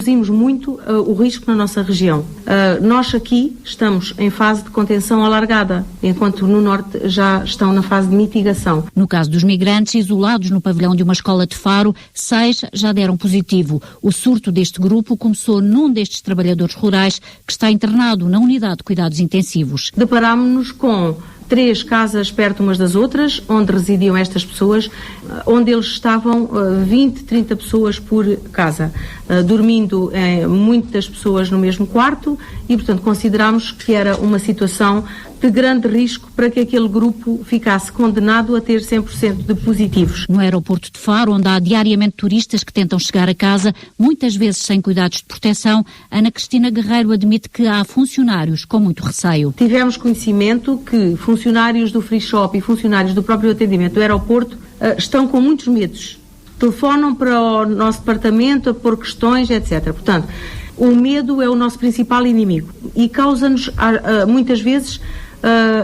Reduzimos muito o risco na nossa região. Nós aqui estamos em fase de contenção alargada, enquanto no Norte já estão na fase de mitigação. No caso dos migrantes isolados no pavilhão de uma escola de Faro, 6 já deram positivo. O surto deste grupo começou num destes trabalhadores rurais que está internado na unidade de cuidados intensivos. Deparámos-nos com 3 casas perto umas das outras, onde residiam estas pessoas, onde eles estavam 20, 30 pessoas por casa, dormindo muitas pessoas no mesmo quarto e, portanto, considerámos que era uma situação de grande risco para que aquele grupo ficasse condenado a ter 100% de positivos. No aeroporto de Faro, onde há diariamente turistas que tentam chegar a casa, muitas vezes sem cuidados de proteção, Ana Cristina Guerreiro admite que há funcionários com muito receio. Tivemos conhecimento que funcionários do free shop e funcionários do próprio atendimento do aeroporto estão com muitos medos. Telefonam para o nosso departamento a pôr questões, etc. Portanto, o medo é o nosso principal inimigo e causa-nos, muitas vezes,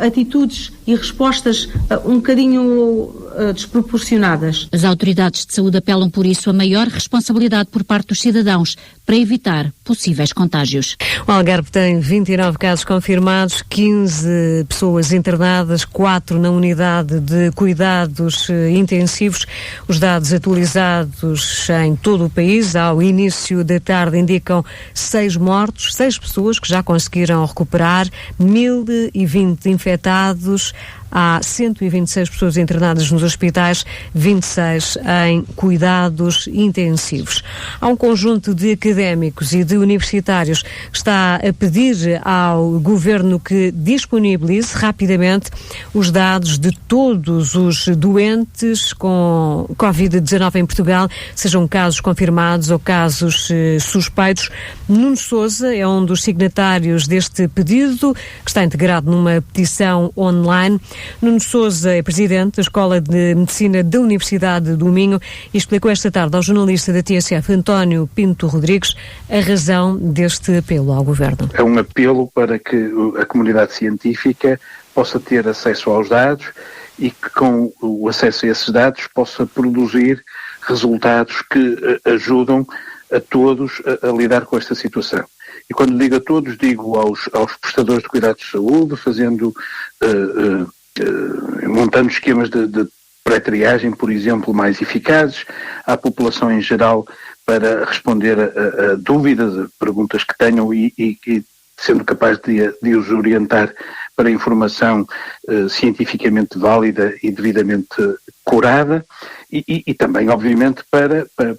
atitudes e respostas um bocadinho desproporcionadas. As autoridades de saúde apelam, por isso, a maior responsabilidade por parte dos cidadãos para evitar possíveis contágios. O Algarve tem 29 casos confirmados, 15 pessoas internadas, 4 na unidade de cuidados intensivos. Os dados atualizados em todo o país ao início da tarde indicam 6 mortos, 6 pessoas que já conseguiram recuperar, 1.020 infectados. Há 126 pessoas internadas nos hospitais, 26 em cuidados intensivos. Há um conjunto de académicos e de universitários que está a pedir ao Governo que disponibilize rapidamente os dados de todos os doentes com Covid-19 em Portugal, sejam casos confirmados ou casos suspeitos. Nuno Sousa é um dos signatários deste pedido, que está integrado numa petição online. Nuno Sousa é presidente da Escola de Medicina da Universidade do Minho e explicou esta tarde ao jornalista da TSF, António Pinto Rodrigues, a razão deste apelo ao Governo. É um apelo para que a comunidade científica possa ter acesso aos dados e que com o acesso a esses dados possa produzir resultados que ajudam a todos a lidar com esta situação. E quando digo a todos, digo aos prestadores de cuidados de saúde, montando esquemas de pré-triagem, por exemplo, mais eficazes, à população em geral para responder a dúvidas, a perguntas que tenham e sendo capaz de os orientar para informação cientificamente válida e devidamente curada e também, obviamente,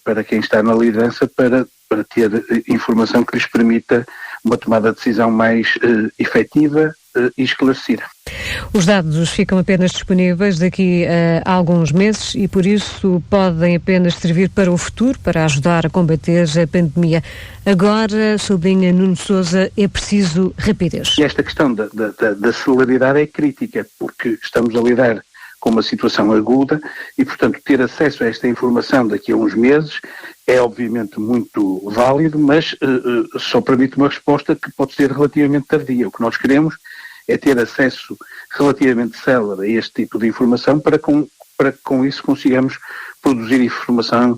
para quem está na liderança para ter informação que lhes permita uma tomada de decisão mais efetiva e esclarecida. Os dados ficam apenas disponíveis daqui a alguns meses e, por isso, podem apenas servir para o futuro, para ajudar a combater a pandemia. Agora, sublinha Nuno Sousa, é preciso rapidez. E esta questão da celeridade é crítica, porque estamos a lidar com uma situação aguda e, portanto, ter acesso a esta informação daqui a uns meses é obviamente muito válido, mas só permite uma resposta que pode ser relativamente tardia. O que nós queremos é ter acesso relativamente célere a este tipo de informação para que com isso consigamos produzir informação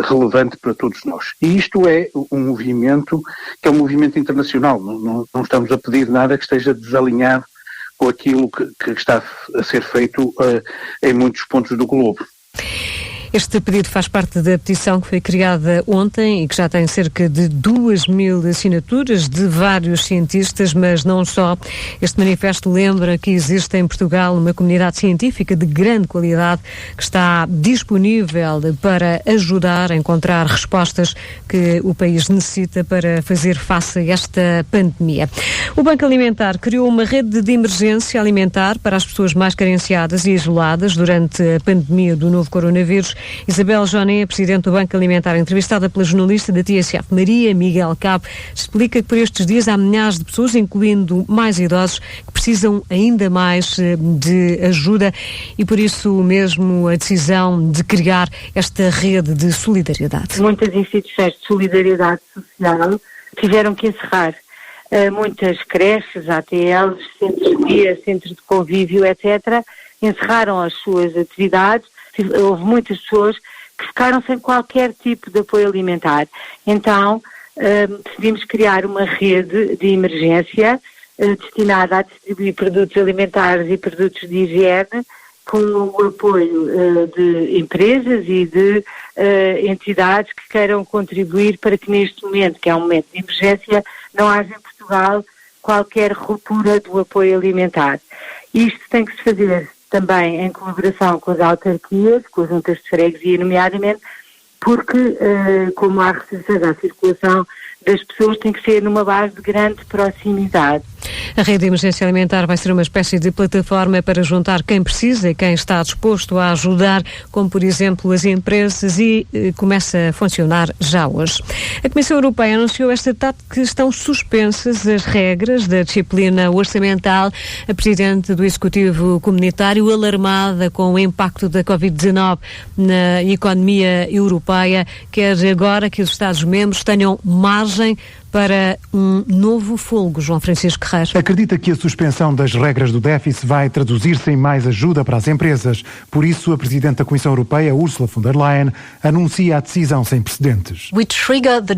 relevante para todos nós. E isto é um movimento que é um movimento internacional, não estamos a pedir nada que esteja desalinhado com aquilo que está a ser feito em muitos pontos do globo. Este pedido faz parte da petição que foi criada ontem e que já tem cerca de 2.000 assinaturas de vários cientistas, mas não só. Este manifesto lembra que existe em Portugal uma comunidade científica de grande qualidade que está disponível para ajudar a encontrar respostas que o país necessita para fazer face a esta pandemia. O Banco Alimentar criou uma rede de emergência alimentar para as pessoas mais carenciadas e isoladas durante a pandemia do novo coronavírus. Isabel Joné, presidente do Banco Alimentar, entrevistada pela jornalista da TSF, Maria Miguel Cabo, explica que por estes dias há milhares de pessoas, incluindo mais idosos, que precisam ainda mais de ajuda e por isso mesmo a decisão de criar esta rede de solidariedade. Muitas instituições de solidariedade social tiveram que encerrar. Muitas creches, ATLs, centros de dia, centros de convívio, etc., encerraram as suas atividades. Houve muitas pessoas que ficaram sem qualquer tipo de apoio alimentar. Então, decidimos criar uma rede de emergência destinada a distribuir produtos alimentares e produtos de higiene, com o apoio de empresas e de entidades que queiram contribuir para que neste momento, que é um momento de emergência, não haja em Portugal qualquer ruptura do apoio alimentar. Isto tem que se fazer também em colaboração com as autarquias, com as juntas de freguesia, nomeadamente, porque como há restrições à circulação das pessoas, tem que ser numa base de grande proximidade. A rede de emergência alimentar vai ser uma espécie de plataforma para juntar quem precisa e quem está disposto a ajudar, como por exemplo as empresas, e começa a funcionar já hoje. A Comissão Europeia anunciou esta tarde que estão suspensas as regras da disciplina orçamental. A Presidente do Executivo Comunitário, alarmada com o impacto da Covid-19 na economia europeia, quer agora que os Estados-membros tenham margem para um novo fôlego. João Francisco Guerreiro. Acredita que a suspensão das regras do déficit vai traduzir-se em mais ajuda para as empresas. Por isso, a Presidente da Comissão Europeia, Ursula von der Leyen, anuncia a decisão sem precedentes.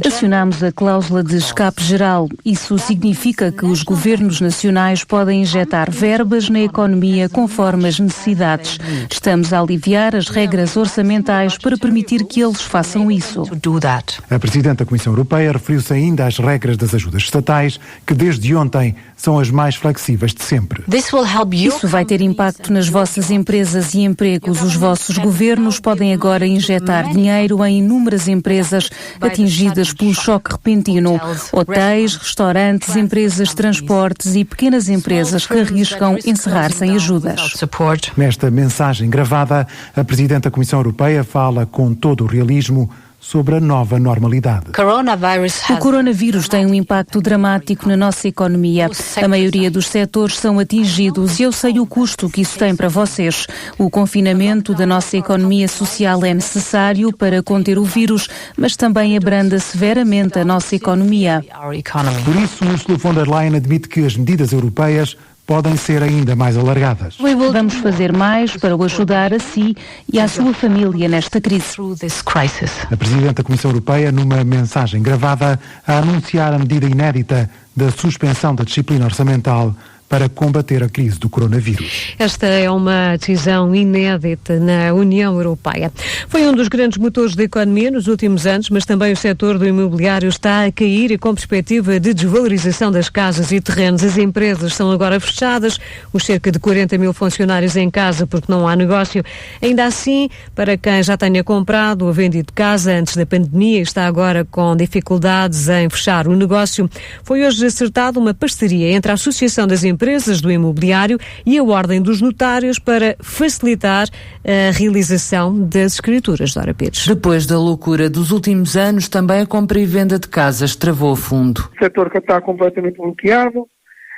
Acionamos a cláusula de escape geral. Isso significa que os governos nacionais podem injetar verbas na economia conforme as necessidades. Estamos a aliviar as regras orçamentais para permitir que eles façam isso. A Presidente da Comissão Europeia referiu-se ainda às regras das ajudas estatais, que desde ontem são as mais flexíveis de sempre. Isso vai ter impacto nas vossas empresas e empregos. Os vossos governos podem agora injetar dinheiro em inúmeras empresas atingidas pelo choque repentino. Hotéis, restaurantes, empresas de transportes e pequenas empresas que arriscam encerrar sem ajudas. Nesta mensagem gravada, a Presidente da Comissão Europeia fala com todo o realismo sobre a nova normalidade. O coronavírus tem um impacto dramático na nossa economia. A maioria dos setores são atingidos e eu sei o custo que isso tem para vocês. O confinamento da nossa economia social é necessário para conter o vírus, mas também abranda severamente a nossa economia. Por isso, Ursula von der Leyen admite que as medidas europeias podem ser ainda mais alargadas. Vamos fazer mais para o ajudar a si e à sua família nesta crise. A Presidente da Comissão Europeia, numa mensagem gravada, a anunciar a medida inédita da suspensão da disciplina orçamental para combater a crise do coronavírus. Esta é uma decisão inédita na União Europeia. Foi um dos grandes motores da economia nos últimos anos, mas também o setor do imobiliário está a cair e com perspectiva de desvalorização das casas e terrenos. As empresas são agora fechadas, os cerca de 40 mil funcionários em casa porque não há negócio. Ainda assim, para quem já tenha comprado ou vendido casa antes da pandemia e está agora com dificuldades em fechar o negócio, foi hoje acertada uma parceria entre a Associação das Empresas do Imobiliário e a Ordem dos Notários para facilitar a realização das escrituras. Dora Pires. Depois da loucura dos últimos anos, também a compra e venda de casas travou a fundo. O setor que está completamente bloqueado.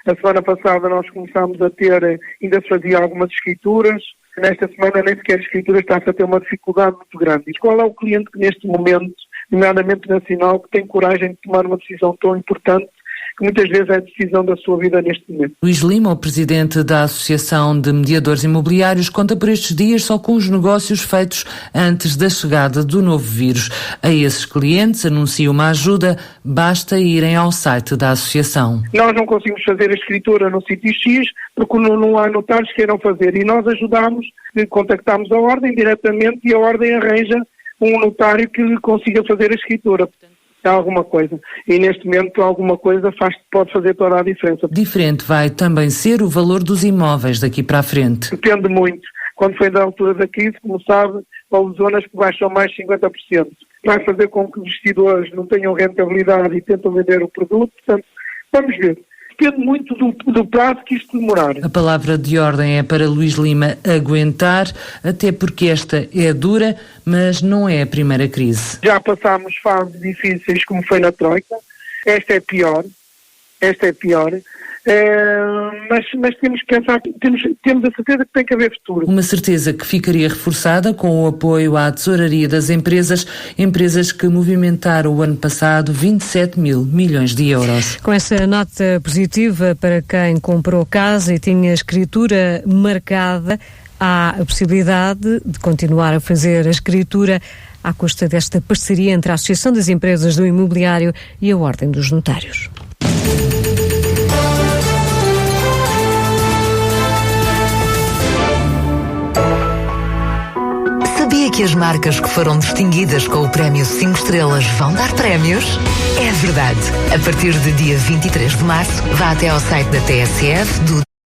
A semana passada nós começámos a ter, ainda se fazia algumas escrituras. Nesta semana nem sequer a escritura está-se a ter uma dificuldade muito grande. E qual é o cliente que neste momento, nomeadamente nacional, que tem coragem de tomar uma decisão tão importante, que muitas vezes é a decisão da sua vida neste momento? Luís Lima, o presidente da Associação de Mediadores Imobiliários, conta por estes dias só com os negócios feitos antes da chegada do novo vírus. A esses clientes anuncia uma ajuda, basta irem ao site da associação. Nós não conseguimos fazer a escritura no sítio X porque não há notários que queiram fazer e nós ajudamos, contactamos a Ordem diretamente e a Ordem arranja um notário que consiga fazer a escritura. Alguma coisa. E neste momento alguma coisa pode fazer toda a diferença. Diferente vai também ser o valor dos imóveis daqui para a frente. Depende muito. Quando foi da altura da crise, como sabe, houve zonas que baixam mais 50%. Vai fazer com que os investidores não tenham rentabilidade e tentam vender o produto. Portanto, vamos ver. Depende muito do prazo que isto demorar. A palavra de ordem é para Luís Lima aguentar, até porque esta é dura, mas não é a primeira crise. Já passámos fases difíceis como foi na Troika. Esta é pior. Mas temos que pensar, temos a certeza que tem que haver futuro. Uma certeza que ficaria reforçada com o apoio à tesouraria das empresas que movimentaram o ano passado 27 mil milhões de euros. Com essa nota positiva para quem comprou casa e tinha a escritura marcada, há a possibilidade de continuar a fazer a escritura à custa desta parceria entre a Associação das Empresas do Imobiliário e a Ordem dos Notários. Sabia que as marcas que foram distinguidas com o Prémio 5 Estrelas vão dar prémios? É verdade. A partir de dia 23 de março, vá até ao site da TSF, do